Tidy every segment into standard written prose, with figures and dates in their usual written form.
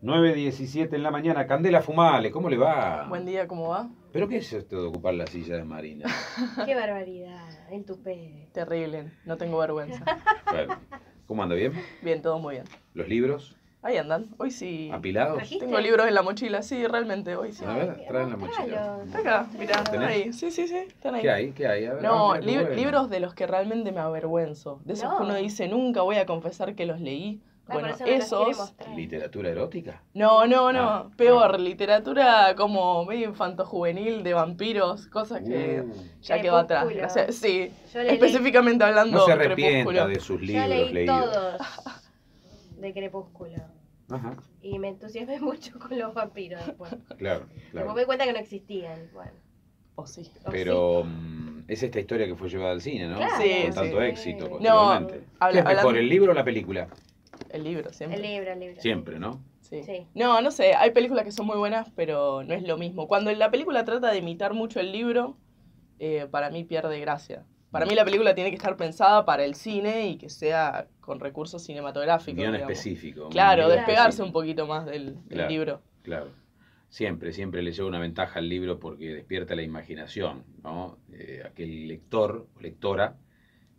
9:17 en la mañana. Candela Fumale, ¿cómo le va? Buen día, ¿cómo va? ¿Pero qué es esto de ocupar la silla de Marina? Qué barbaridad, el tupé. Terrible, no tengo vergüenza. Bueno, ¿cómo anda? ¿Bien? Bien, todo muy bien. ¿Los libros? Ahí andan, hoy sí. ¿Apilados? ¿Trajiste? Tengo libros en la mochila, sí, realmente, hoy sí. A ver, traen la mochila. Está acá, mirá, están ¿Tenés? ahí. Sí, están ahí. ¿Qué hay? ¿Qué hay? A ver, No, mira qué bueno. libros de los que realmente me avergüenzo. De esos No. que uno dice, nunca voy a confesar que los leí. Por Bueno, eso no los quiere esos... mostrar. ¿Literatura erótica? No, Ah, peor, ah. literatura como medio infanto-juvenil de vampiros, cosas que ya quedó atrás. Crepúsculo. Gracias. Sí, Yo le leí- específicamente hablando No se Crepúsculo. arrepienta de sus Yo libros leí leídos. todos de Crepúsculo. Ajá, Y me entusiasmé mucho con los vampiros después. claro, Después claro. me di cuenta que no existían. Bueno, O sí. o Pero es esta historia que fue llevada al cine, ¿no? Claro. Sí, Con tanto sí. éxito, No, posteriormente. ¿Qué es mejor, hablando- el libro o la película? El libro, sí. siempre. El libro. Siempre, ¿no? Sí. Sí. No sé, hay películas que son muy buenas, pero no es lo mismo. Cuando la película trata de imitar mucho el libro, para mí pierde gracia. Para mí la película tiene que estar pensada para el cine y que sea con recursos cinematográficos. Guión digamos. específico. Claro, un guión despegarse específico. un poquito más del Claro. libro. Claro. Siempre le lleva una ventaja al libro porque despierta la imaginación, ¿no? Aquel lector o lectora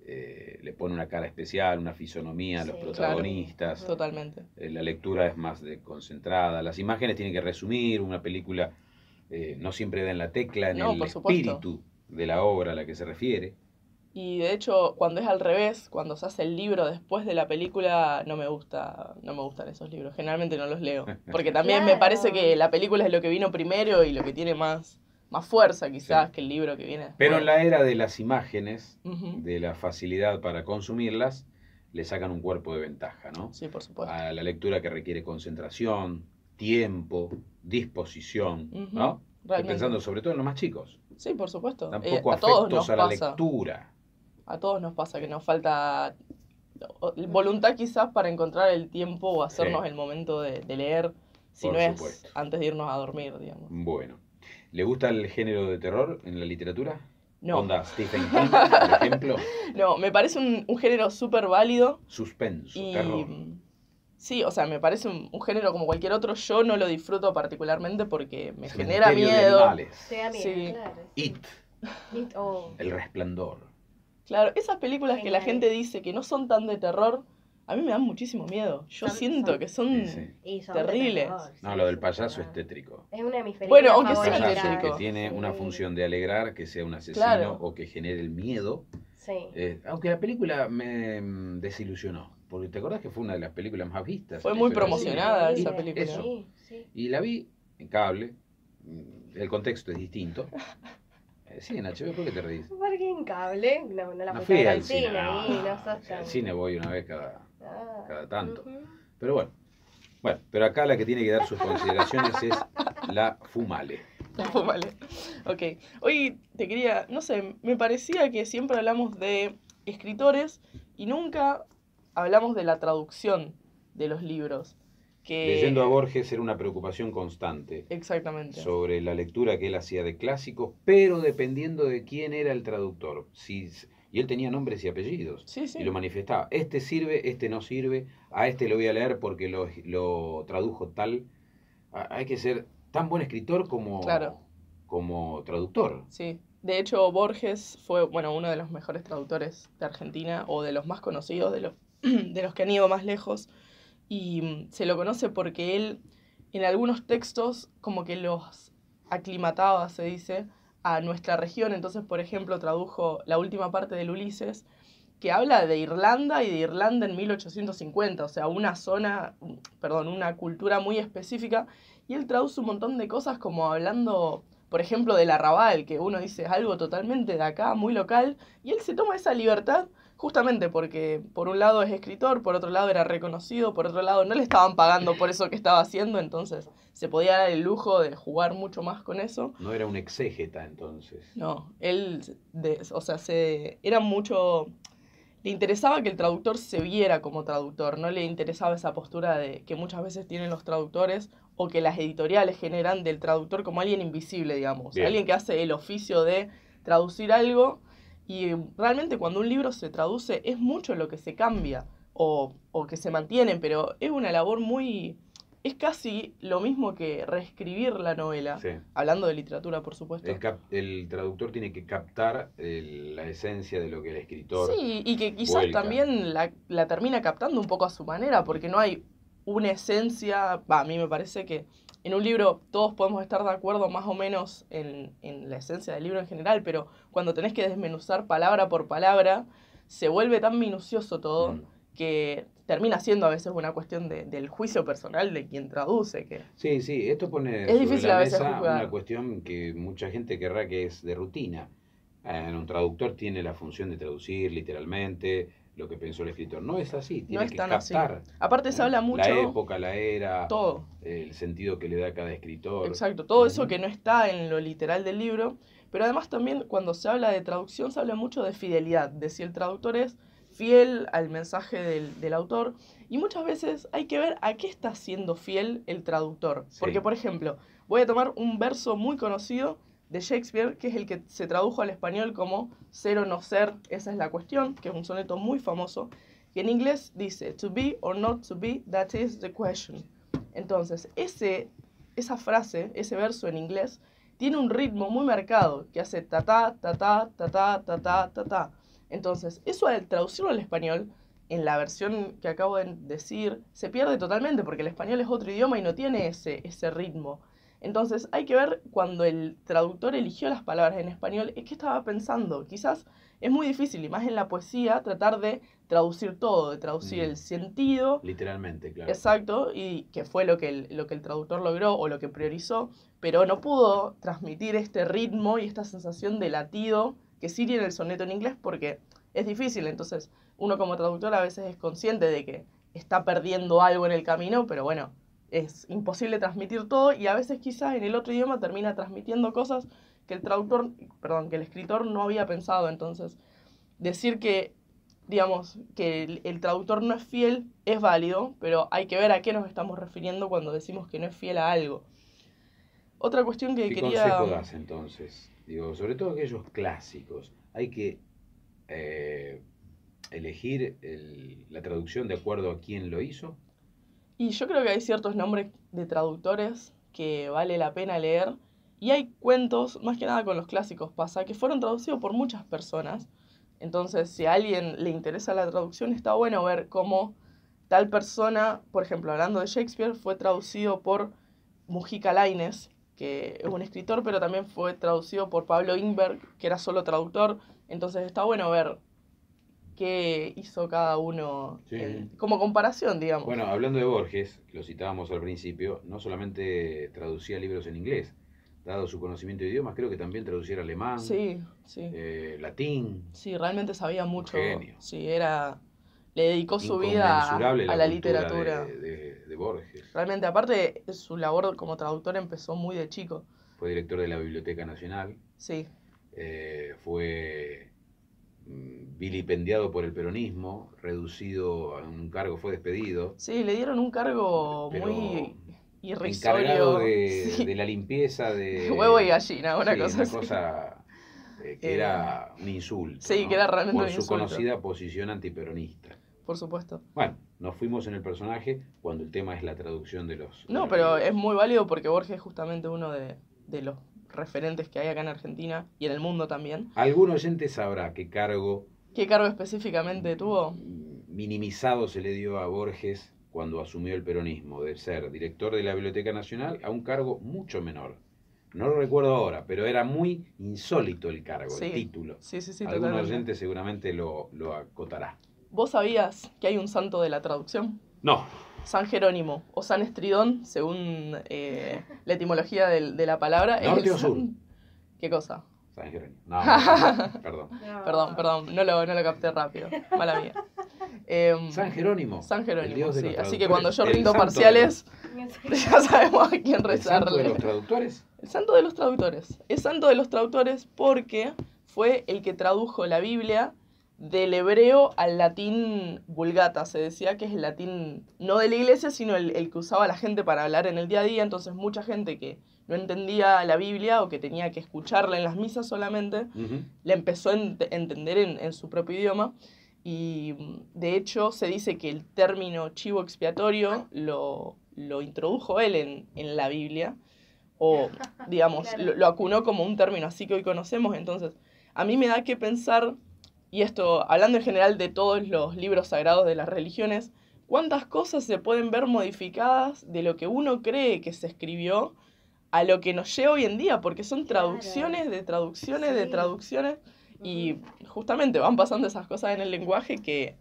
le pone una cara especial, una fisonomía a los Sí, protagonistas. claro. La lectura es más concentrada. Las imágenes tienen que resumir. Una película no siempre da en la tecla, en No, el por supuesto. espíritu de la obra a la que se refiere. Y de hecho, cuando es al revés, cuando se hace el libro después de la película, no me gustan esos libros. Generalmente no los leo. Porque también me Claro. parece que la película es lo que vino primero y lo que tiene más fuerza quizás Sí. que el libro que viene después. Pero en la era de las imágenes, Ujú. de la facilidad para consumirlas, le sacan un cuerpo de ventaja, ¿no? Sí, por supuesto. A la lectura que requiere concentración, tiempo, disposición, Ujú, ¿no? Estoy realmente. pensando sobre todo en los más chicos. Sí, por supuesto. Tampoco A todos afectos nos a la pasa. lectura. A todos nos pasa que nos falta voluntad quizás para encontrar el tiempo o hacernos Sí. el momento de leer, si Por no supuesto. es antes de irnos a dormir, digamos. Bueno. ¿Le gusta el género de terror en la literatura? No. Onda Stephen King, por ejemplo. No, me parece un género súper válido Suspenso, y terror. sí, o sea, me parece un género como cualquier otro. Yo no lo disfruto particularmente porque me genera Cementerio de miedo. animales. Te da miedo, Sí. claro. It, Oh. El Resplandor. Claro, esas películas que la Genial. gente dice que no son tan de terror, a mí me dan muchísimo miedo. Yo siento que son... Sí, sí. Y son de Terribles. terror, sí, No, lo del son payaso de es terror. tétrico. Es una de mis películas Bueno, aunque sea favoritas. Payaso que tétrico. tiene Sí. una función de alegrar, que sea un asesino Claro. o que genere el miedo. Sí. Aunque la película me desilusionó, porque te acordás que fue una de las películas más vistas. Fue en la muy historia del promocionada cine. esa Y película. eso. Sí, sí. Y la vi en cable, el contexto es distinto. Sí, en HBO, ¿por qué te reís? Porque en cable, no la No fuiste fui a ver al al cine, cine, no. y no sos tan... Al cine voy una vez cada Ah, tanto. ujú. Pero bueno, pero acá la que tiene que dar sus consideraciones es la Fumale. Vale. Ok. Hoy te quería, no sé, me parecía que siempre hablamos de escritores y nunca hablamos de la traducción de los libros. Que... Leyendo a Borges era una preocupación constante Exactamente. sobre la lectura que él hacía de clásicos, pero dependiendo de quién era el traductor. Y él tenía nombres y apellidos. Sí, sí. Y lo manifestaba. Este sirve, este no sirve. A este lo voy a leer porque lo tradujo tal. Hay que ser tan buen escritor Claro. como traductor. Sí. De hecho, Borges fue, bueno, uno de los mejores traductores de Argentina o de los más conocidos, de los que han ido más lejos. Y se lo conoce porque él en algunos textos como que los aclimataba, se dice, a nuestra región. Entonces, por ejemplo, tradujo la última parte del Ulises, que habla de Irlanda y de Irlanda en 1850, o sea, una cultura muy específica. Y él traduce un montón de cosas como hablando, por ejemplo, del arrabal, que uno dice es algo totalmente de acá, muy local. Y él se toma esa libertad justamente porque por un lado es escritor, por otro lado era reconocido, por otro lado no le estaban pagando por eso que estaba haciendo, entonces se podía dar el lujo de jugar mucho más con eso. No era un exégeta entonces. No, era mucho... Le interesaba que el traductor se viera como traductor, no le interesaba esa postura de que muchas veces tienen los traductores o que las editoriales generan del traductor como alguien invisible, digamos. Bien. Alguien que hace el oficio de traducir algo. Y realmente cuando un libro se traduce es mucho lo que se cambia o que se mantiene, pero es una labor muy es casi lo mismo que reescribir la novela, Sí. hablando de literatura, por supuesto. El traductor tiene que captar la esencia de lo que el escritor Sí, y que quizás vuelca. también la termina captando un poco a su manera, porque no hay una esencia, a mí me parece que en un libro todos podemos estar de acuerdo más o menos en la esencia del libro en general, pero cuando tenés que desmenuzar palabra por palabra, se vuelve tan minucioso todo Mm. que termina siendo a veces una cuestión del juicio personal de quien traduce, que Sí, sí, esto pone es sobre difícil la a veces mesa juzgar. una cuestión que mucha gente querrá que es de rutina. Un traductor tiene la función de traducir literalmente lo que pensó el escritor. No es así, No tiene es que tan así. captar Aparte se habla la mucho, época, la era, todo. el sentido que le da cada escritor. Exacto, todo eso Ujú. que no está en lo literal del libro, pero además también cuando se habla de traducción se habla mucho de fidelidad, de si el traductor es fiel al mensaje del autor, y muchas veces hay que ver a qué está siendo fiel el traductor. Sí. Porque, por ejemplo, voy a tomar un verso muy conocido de Shakespeare, que es el que se tradujo al español como ser o no ser, esa es la cuestión, que es un soneto muy famoso, que en inglés dice, to be or not to be, that is the question. Entonces, esa frase, ese verso en inglés, tiene un ritmo muy marcado que hace ta ta ta ta ta ta ta ta ta ta. Entonces, eso al traducirlo al español, en la versión que acabo de decir, se pierde totalmente porque el español es otro idioma y no tiene ese ritmo. Entonces, hay que ver cuando el traductor eligió las palabras en español, ¿qué estaba pensando? Quizás es muy difícil, y más en la poesía, tratar de traducir todo, de traducir el sentido. Literalmente, claro. Exacto, y que fue lo que el traductor logró o lo que priorizó, pero no pudo transmitir este ritmo y esta sensación de latido que sí tiene el soneto en inglés porque es difícil. Entonces, uno como traductor a veces es consciente de que está perdiendo algo en el camino, pero bueno, es imposible transmitir todo y a veces quizás en el otro idioma termina transmitiendo cosas que que el escritor no había pensado. Entonces, decir que digamos, que el traductor no es fiel es válido, pero hay que ver a qué nos estamos refiriendo cuando decimos que no es fiel a algo. Otra cuestión que ¿Qué quería... consejo das entonces? Digo, sobre todo aquellos clásicos. Hay que elegir la traducción de acuerdo a quién lo hizo. Y yo creo que hay ciertos nombres de traductores que vale la pena leer. Y hay cuentos, más que nada con los clásicos pasa, que fueron traducidos por muchas personas. Entonces, si a alguien le interesa la traducción, está bueno ver cómo tal persona, por ejemplo, hablando de Shakespeare, fue traducido por Mujica Lainez, que es un escritor, pero también fue traducido por Pablo Ingberg, que era solo traductor. Entonces está bueno ver qué hizo cada uno Sí. como comparación, digamos. Bueno, hablando de Borges, que lo citábamos al principio, no solamente traducía libros en inglés, dado su conocimiento de idiomas, creo que también traducía alemán, Sí, sí. latín. Sí, realmente sabía mucho. genio. Sí, le dedicó su vida Inconmensurable a la la cultura literatura. de Borges. Realmente, aparte, su labor como traductor empezó muy de chico. Fue director de la Biblioteca Nacional, Sí, fue vilipendiado por el peronismo, reducido a un cargo, fue despedido, sí, le dieron un cargo pero muy encargado irrisorio. Sí. de la limpieza de... Huevo y gallina, una Sí, cosa una así. cosa que era un insulto, Sí, ¿no? que era realmente por un su insulto. conocida posición antiperonista. Por supuesto. Bueno, nos fuimos en el personaje cuando el tema es la traducción de los... No, pero es muy válido porque Borges es justamente uno de los referentes que hay acá en Argentina y en el mundo también. Algún oyente sabrá qué cargo ¿Qué cargo específicamente tuvo? minimizado se le dio a Borges cuando asumió el peronismo, de ser director de la Biblioteca Nacional a un cargo mucho menor. No lo recuerdo ahora, pero era muy insólito el cargo, Sí, el título. sí, Algún totalmente. oyente seguramente lo acotará. ¿Vos sabías que hay un santo de la traducción? No, San Jerónimo o San Estridón, según la etimología de la palabra. es ¿norte el o sur? ¿Qué cosa? San Jerónimo. No, no, perdón. No. Perdón, no lo capté rápido. Mala mía. San Jerónimo. San el Jerónimo, dios de sí. los Así que cuando yo traductores, rindo el santo parciales, ya sabemos a quién ¿El santo de rezarle. los traductores? El santo de los traductores. Es santo de los traductores porque fue el que tradujo la Biblia del hebreo al latín vulgata. Se decía que es el latín no de la iglesia, sino el que usaba la gente para hablar en el día a día. Entonces mucha gente que no entendía la Biblia o que tenía que escucharla en las misas solamente, la empezó a entender en su propio idioma. Y de hecho se dice que el término chivo expiatorio lo lo introdujo él en la Biblia, o digamos, Claro. lo acunó como un término así que hoy conocemos. Entonces, a mí me da que pensar, y esto hablando en general de todos los libros sagrados de las religiones, cuántas cosas se pueden ver modificadas de lo que uno cree que se escribió a lo que nos llega hoy en día, porque son traducciones de traducciones de Sí. traducciones, y justamente van pasando esas cosas en el lenguaje que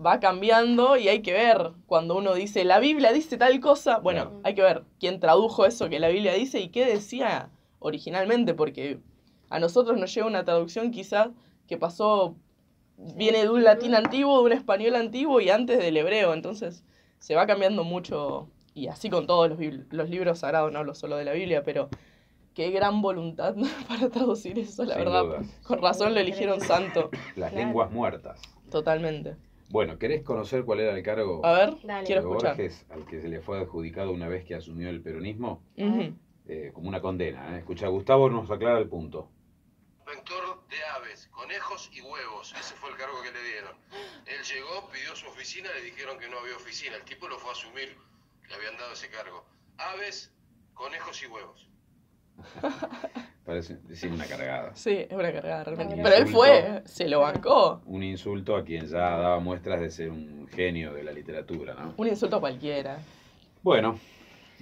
va cambiando, y hay que ver cuando uno dice la Biblia dice tal cosa, bueno, Claro. hay que ver quién tradujo eso que la Biblia dice y qué decía originalmente, porque a nosotros nos llega una traducción quizás que pasó, viene de un latín antiguo, de un español antiguo y antes del hebreo, entonces se va cambiando mucho, y así con todos los libros sagrados, no hablo solo de la Biblia, pero qué gran voluntad para traducir eso, la Sin verdad. dudas. Con razón lo eligieron santo, Las Claro. lenguas muertas. totalmente. Bueno, ¿querés conocer cuál era el cargo A ver, Dale. quiero de escuchar. Borges al que se le fue adjudicado una vez que asumió el peronismo? Ujú. Como una condena. Escucha, Gustavo nos aclara el punto. Inspector de aves, conejos y huevos. Ese fue el cargo que le dieron. Él llegó, pidió su oficina, le dijeron que no había oficina. El tipo lo fue a asumir, le habían dado ese cargo. Aves, conejos y huevos. Parece decir una cargada. Sí, es una cargada realmente. Un Pero él insulto. fue, se lo bancó. Un insulto a quien ya daba muestras de ser un genio de la literatura, ¿no? Un insulto a cualquiera. Bueno,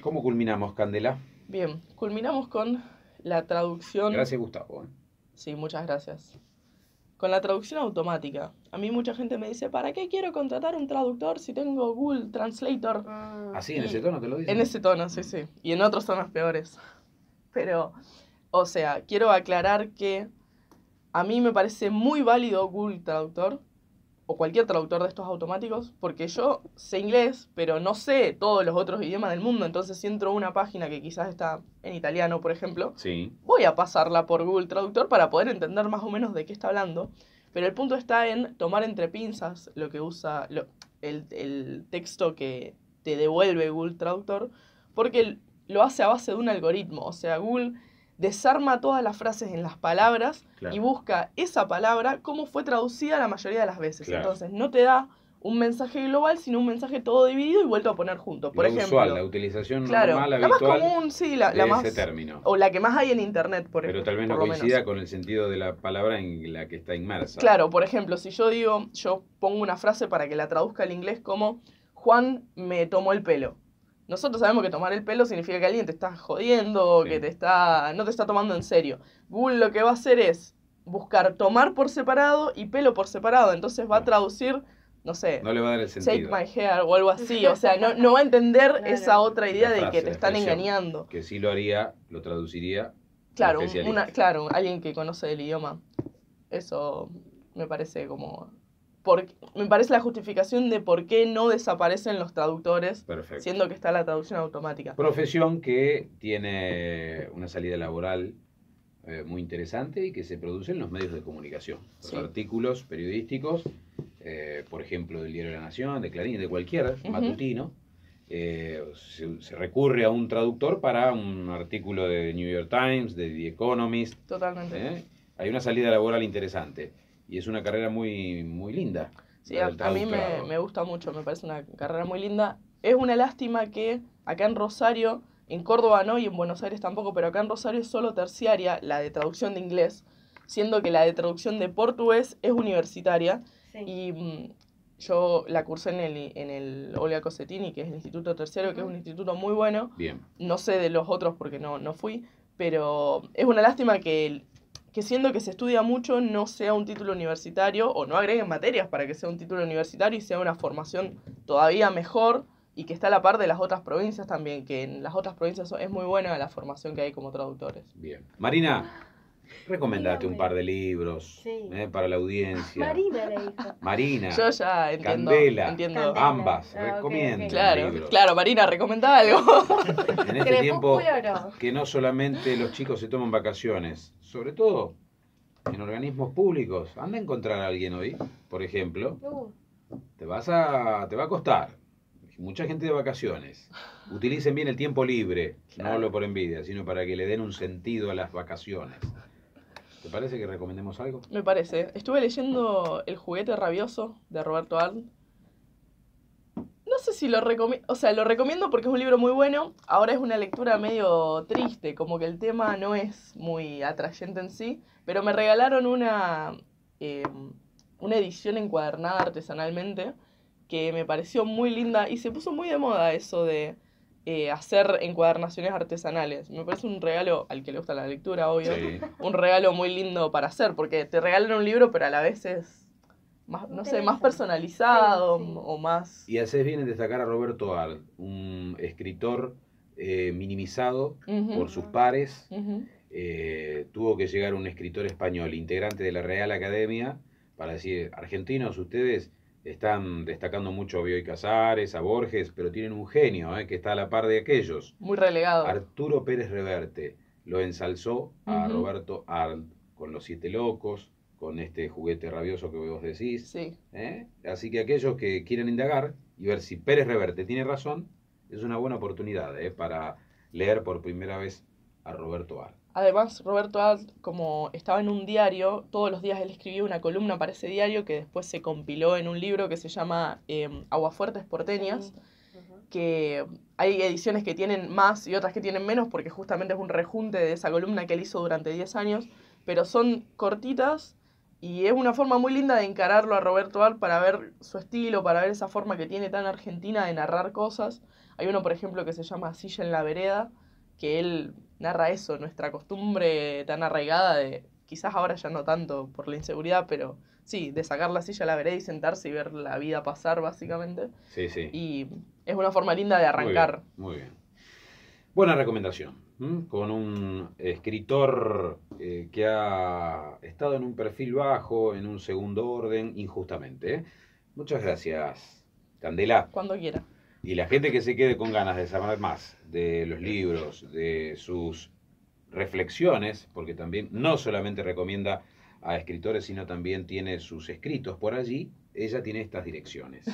¿cómo culminamos, Candela? Bien, culminamos con la traducción. Gracias, Gustavo. Sí, muchas gracias. Con la traducción automática. A mí mucha gente me dice, ¿para qué quiero contratar un traductor si tengo Google Translator? Así, en Y- ese tono te lo dicen. En ese tono, sí, sí. Y en otros tonos peores. Pero, o sea, quiero aclarar que a mí me parece muy válido Google Traductor o cualquier traductor de estos automáticos, porque yo sé inglés, pero no sé todos los otros idiomas del mundo. Entonces, si entro a una página que quizás está en italiano, por ejemplo, Sí, voy a pasarla por Google Traductor para poder entender más o menos de qué está hablando. Pero el punto está en tomar entre pinzas lo que usa el texto que te devuelve Google Traductor, porque lo hace a base de un algoritmo. O sea, Google desarma todas las frases en las palabras claro. y busca esa palabra como fue traducida la mayoría de las veces. Claro. Entonces no te da un mensaje global, sino un mensaje todo dividido y vuelto a poner junto. Por Lo ejemplo, usual, la utilización claro, normal, la más habitual común, sí, de la más, ese término. o la que más hay en internet, por Pero ejemplo. tal vez no por lo coincida menos. con el sentido de la palabra en la que está inmersa. Claro, por ejemplo, si yo digo, yo pongo una frase para que la traduzca al inglés como Juan me tomó el pelo. Nosotros sabemos que tomar el pelo significa que alguien te está jodiendo, Sí. que no te está tomando en serio. Google lo que va a hacer es buscar tomar por separado y pelo por separado. Entonces va a Claro. traducir, no sé, No le va a dar el take sentido. my hair o algo así. O sea, no va a entender Claro. esa otra idea La de frase, que te la están expresión. engañando. Que sí lo haría, lo traduciría. Claro, un especialista. claro, alguien que conoce el idioma. Eso me parece como... me parece la justificación de por qué no desaparecen los traductores, Perfecto. siendo que está la traducción automática. Profesión que tiene una salida laboral muy interesante y que se produce en los medios de comunicación. Los Sí. artículos periodísticos, por ejemplo, del Diario de la Nación, de Clarín, de cualquier Ujú. matutino, se recurre a un traductor para un artículo de New York Times, de The Economist. Totalmente. Hay una salida laboral interesante y es una carrera muy, muy linda. Sí, la a del mí traductorado. me gusta mucho, me parece una carrera muy linda. Es una lástima que acá en Rosario, en Córdoba no y en Buenos Aires tampoco, pero acá en Rosario es solo terciaria la de traducción de inglés, siendo que la de traducción de portugués es universitaria. Sí. Y yo la cursé en el Olga Cossetini, que es el Instituto Terciario, que es un instituto muy bueno. Bien. No sé de los otros porque no fui, pero es una lástima que siendo que se estudia mucho no sea un título universitario o no agreguen materias para que sea un título universitario y sea una formación todavía mejor y que está a la par de las otras provincias también, que en las otras provincias es muy buena la formación que hay como traductores. Bien. Marina, recomendate un Dígame. par de libros Sí. para la audiencia. Marina le dijo. Marina, Yo ya entiendo. Candela, entiendo. Candela. ambas, Ah, ok, recomienden ok. Claro, libros. claro, Marina, recomendá algo. En este tiempo Crepúsculo no. que no solamente los chicos se toman vacaciones, sobre todo en organismos públicos. Anda a encontrar a alguien hoy, por ejemplo, te va a costar. Mucha gente de vacaciones. Utilicen bien el tiempo libre, no Claro. hablo por envidia, sino para que le den un sentido a las vacaciones. ¿Te parece que recomendemos algo? Me parece. Estuve leyendo El juguete rabioso de Roberto Arlt. No sé si lo recomiendo, o sea, lo recomiendo porque es un libro muy bueno. Ahora es una lectura medio triste, como que el tema no es muy atrayente en sí, pero me regalaron eh, una edición encuadernada artesanalmente que me pareció muy linda y se puso muy de moda eso de hacer encuadernaciones artesanales. Me parece un regalo al que le gusta la lectura, obvio, Sí. un regalo muy lindo para hacer, porque te regalan un libro, pero a la vez es más, no sé, más personalizado Sí, sí. o más... Y haces bien en destacar a Roberto Arlt, un escritor minimizado Ujú, por sus pares. ujú. Tuvo que llegar un escritor español, integrante de la Real Academia, para decir, argentinos, ustedes están destacando mucho a Bioy Casares, a Borges, pero tienen un genio que está a la par de aquellos. Muy relegado. Arturo Pérez Reverte lo ensalzó a Ujú. Roberto Arlt con Los Siete Locos, con este juguete rabioso que vos decís. Sí. Así que aquellos que quieren indagar y ver si Pérez Reverte tiene razón, es una buena oportunidad para leer por primera vez a Roberto Arlt. Además, Roberto Alt, como estaba en un diario, todos los días él escribía una columna para ese diario que después se compiló en un libro que se llama Aguafuertes Porteñas, Ujú. que hay ediciones que tienen más y otras que tienen menos porque justamente es un rejunte de esa columna que él hizo durante 10 años, pero son cortitas y es una forma muy linda de encararlo a Roberto Alt para ver su estilo, para ver esa forma que tiene tan argentina de narrar cosas. Hay uno, por ejemplo, que se llama Silla en la vereda, que él narra eso, nuestra costumbre tan arraigada de, quizás ahora ya no tanto por la inseguridad, pero sí, de sacar la silla a la vereda y sentarse y ver la vida pasar, básicamente. Sí, sí. Y es una forma linda de arrancar. Muy bien. Buena recomendación. Con un escritor que ha estado en un perfil bajo, en un segundo orden, injustamente. Muchas gracias, Candela. Cuando quiera. Y la gente que se quede con ganas de saber más de los libros, de sus reflexiones, porque también no solamente recomienda a escritores, sino también tiene sus escritos por allí, ella tiene estas direcciones.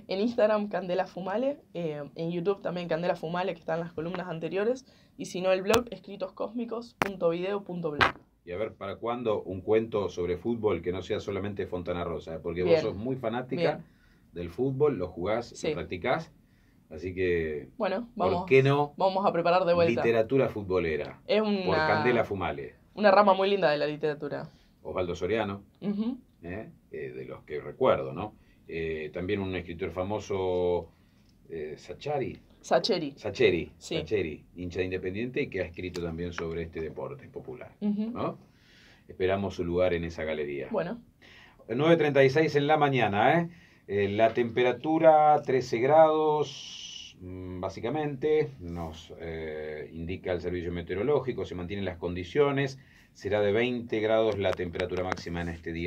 En Instagram, Candela Fumale. En YouTube también Candela Fumale, que están en las columnas anteriores. Y si no, el blog escritoscósmicos.video.blog. Y a ver, ¿para cuándo un cuento sobre fútbol que no sea solamente Fontana Rosa? Porque Bien, vos sos muy fanática bien. del fútbol, lo jugás, Sí. lo practicás, así que, Bueno, ¿por qué no? vamos a preparar de vuelta. Literatura futbolera, Es por Candela Fumale. una rama muy linda de la literatura. Osvaldo Soriano, Ujú. de los que recuerdo, ¿no? También un escritor famoso, Sacheri, Sacheri. Sí. Sacheri, hincha de Independiente y que ha escrito también sobre este deporte popular, Ujú. ¿no? Esperamos su lugar en esa galería. Bueno, 9:36 en la mañana, la temperatura 13 grados, básicamente, nos indica el servicio meteorológico, se mantienen las condiciones, será de 20 grados la temperatura máxima en este día.